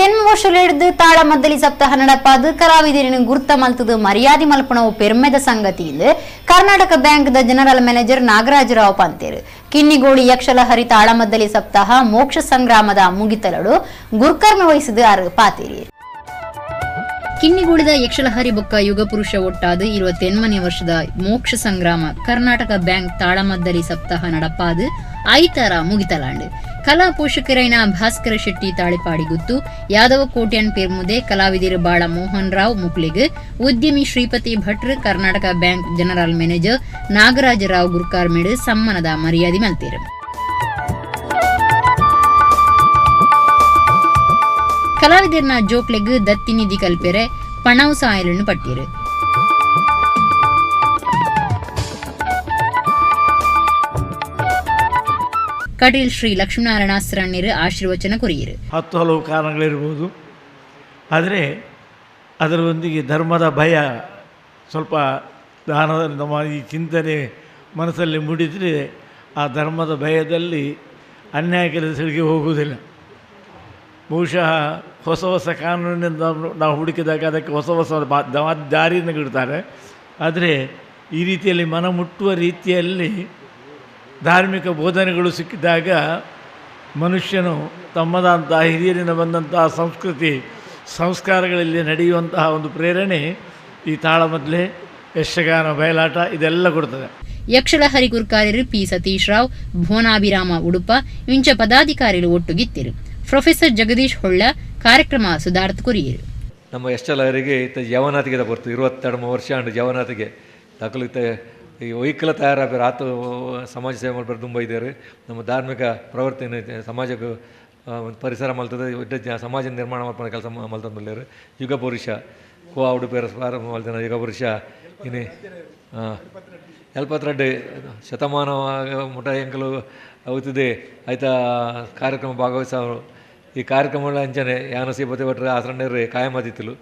ಇವತ್ತೆನ್ ವರ್ಷಲು ಹಿಡಿದು ತಾಳ ಮದ್ದಲಿ ಸಪ್ತಾಹ ನಡಪಾದು ಕಲಾವಿದರಿನ ಗುರ್ತ ಮಲ್ತದು ಮರ್ಯಾದೆ ಮಲ್ಪಣವು ಪೆರ್ಮೆದ ಸಂಗತಿಯಿಂದ ಕರ್ನಾಟಕ ಬ್ಯಾಂಕ್ ದ ಜನರಲ್ ಮ್ಯಾನೇಜರ್ ನಾಗರಾಜರಾವ್ ಪಂತೇರು ಕಿನ್ನಿಗೋಳಿ ಯಕ್ಷಲಹರಿ ತಾಳಮದ್ದಲಿ ಸಪ್ತಾಹ ಮೋಕ್ಷ ಸಂಗ್ರಾಮದ ಮುಗಿತಲಡು ಗುರ್ಕರ್ಮ ವಹಿಸಿದ ಪಾತಿರಿ ಕಿನ್ನಿಗೋಳಿದ ಯಕ್ಷಲಹರಿ ಬೊಕ್ಕ ಯುಗ ಪುರುಷ ಒಟ್ಟಾದ 28ನೇ ವರ್ಷದ ಮೋಕ್ಷ ಸಂಗ್ರಾಮ ಕರ್ನಾಟಕ ಬ್ಯಾಂಕ್ ತಾಳಮದ್ದಲಿ ಸಪ್ತಾಹ ನಡಪಾದು ಐತರ ಮುಗಿತಲಾಂಡು ಕಲಾ ಪೋಷಕರೈನ ಭಾಸ್ಕರ ಶೆಟ್ಟಿ ತಾಳಿಪಾಡಿ ಗುತ್ತು ಯಾದವ ಕೋಟ್ಯನ್ ಪೇರ್ಮುದೆ ಕಲಾವಿದರು ಬಾಳ ಮೋಹನ್ ರಾವ್ ಮುಕ್ಲಿಗ್ ಉದ್ಯಮಿ ಶ್ರೀಪತಿ ಭಟ್ರ್ Karnataka Bank general manager Nagaraja Rao ಗುರ್ಕಾರ್ಮೇಡ್ ಸಮ್ಮಾನದ ಮರ್ಯಾದೆ ಮಲ್ತೀರು ಕಲಾವಿದರನ ಜೋಕ್ಲೆಗ್ ದತ್ತಿ ನಿಧಿ ಕಲ್ಪೆರೆ ಪಣವು ಸಾಯಲನ್ನು ಪಟ್ಟಿರು ಕಟೀಲ್ ಶ್ರೀ ಲಕ್ಷ್ಮೀನಾರಾಯಣ ಶರಣರು ಆಶೀರ್ವಚನ ಕೊರಿಯರು. 10 ಹಲವು ಕಾರಣಗಳಿರ್ಬೋದು, ಆದರೆ ಅದರೊಂದಿಗೆ ಧರ್ಮದ ಭಯ ಸ್ವಲ್ಪ ದಾನದ ನಮ್ಮ ಈ ಚಿಂತನೆ ಮನಸ್ಸಲ್ಲಿ ಮೂಡಿದರೆ ಆ ಧರ್ಮದ ಭಯದಲ್ಲಿ ಅನ್ಯಾಯ ಕೆಲಸಗಳಿಗೆ ಹೋಗುವುದಿಲ್ಲ. ಬಹುಶಃ ಹೊಸ ಹೊಸ ಕಾನೂನಿನಿಂದ ನಾವು ಹುಡುಕಿದಾಗ ಅದಕ್ಕೆ ಹೊಸ ಹೊಸ ದಾರಿಯನ್ನು ಬಿಡ್ತಾರೆ. ಆದರೆ ಈ ರೀತಿಯಲ್ಲಿ ಮನಮುಟ್ಟುವ ರೀತಿಯಲ್ಲಿ ಧಾರ್ಮಿಕ ಬೋಧನೆಗಳು ಸಿಕ್ಕಿದಾಗ ಮನುಷ್ಯನು ತಮ್ಮದಂತಹ ಹಿರಿಯರಿಂದ ಬಂದಂತಹ ಸಂಸ್ಕೃತಿ ಸಂಸ್ಕಾರಗಳಲ್ಲಿ ನಡೆಯುವಂತಹ ಒಂದು ಪ್ರೇರಣೆ ಈ ತಾಳಮದ್ದಲೆ, ಯಕ್ಷಗಾನ, ಬಯಲಾಟ ಇದೆಲ್ಲ ಕೊಡ್ತದೆ. ಯಕ್ಷಲಹರಿ ಗುರ್ಕಾರ್ಯರು ಪಿ ಸತೀಶ್ ರಾವ್, ಭುವನಾಭಿರಾಮ ಉಡುಪ ಇಂಚ ಪದಾಧಿಕಾರಿಗಳು ಒಟ್ಟುಗಿತ್ತಿರು. ಪ್ರೊಫೆಸರ್ ಜಗದೀಶ್ ಹೊಳ್ಳ ಕಾರ್ಯಕ್ರಮ ಸುಧಾರ್ಥ ಕೊರಿಯರು. ನಮ್ಮ ಯಕ್ಷಲಹರಿಗೆ ಜವನಾತಿಗೆ ಬರ್ತು 22 ವರ್ಷ ಅಂಡು ಜವನಾತಿಗೆ ದಾಖಲಿತ ಈ ವೈಕಲ ತಯಾರಾಗ ಆತ ಸಮಾಜ ಸೇವೆ ಮಾಡ್ಬಾರ್ದು ತುಂಬ ಇದ್ದಾರೆ. ನಮ್ಮ ಧಾರ್ಮಿಕ ಪ್ರವರ್ತನೆ ಸಮಾಜಕ್ಕೆ ಪರಿಸರ ಮಲ್ತದೆ ಸಮಾಜ ನಿರ್ಮಾಣ ಮಾಡ್ಕೊಂಡು ಕೆಲಸ ಮಲ್ತಂದಿದ್ದಾರೆ. ಯುಗ ಪುರುಷ ಕೋ ಉಡುಪೇರ ಪ್ರಾರಂಭ ಮಲ್ತಾನೆ ಯುಗ ಪುರುಷ ಇನ್ನು ಎಲ್ಪತ್ರಡ್ಡೆ ಶತಮಾನ ಮುಟ ಎಂಕಲು అవుతుంది ಆಯ್ತಾ ಕಾರ್ಯಕ್ರಮ ಭಾಗವಹಿಸೋರು ಈ ಕಾರ್ಯಕ್ರಮ ಅಂಚನೆ ಯಾನ ಸಿಬ್ಬತಿ ಭಟ್ರ ಆಸರಣ್ಯರು ಕಾಯಮಾದಿತ್ತಲು.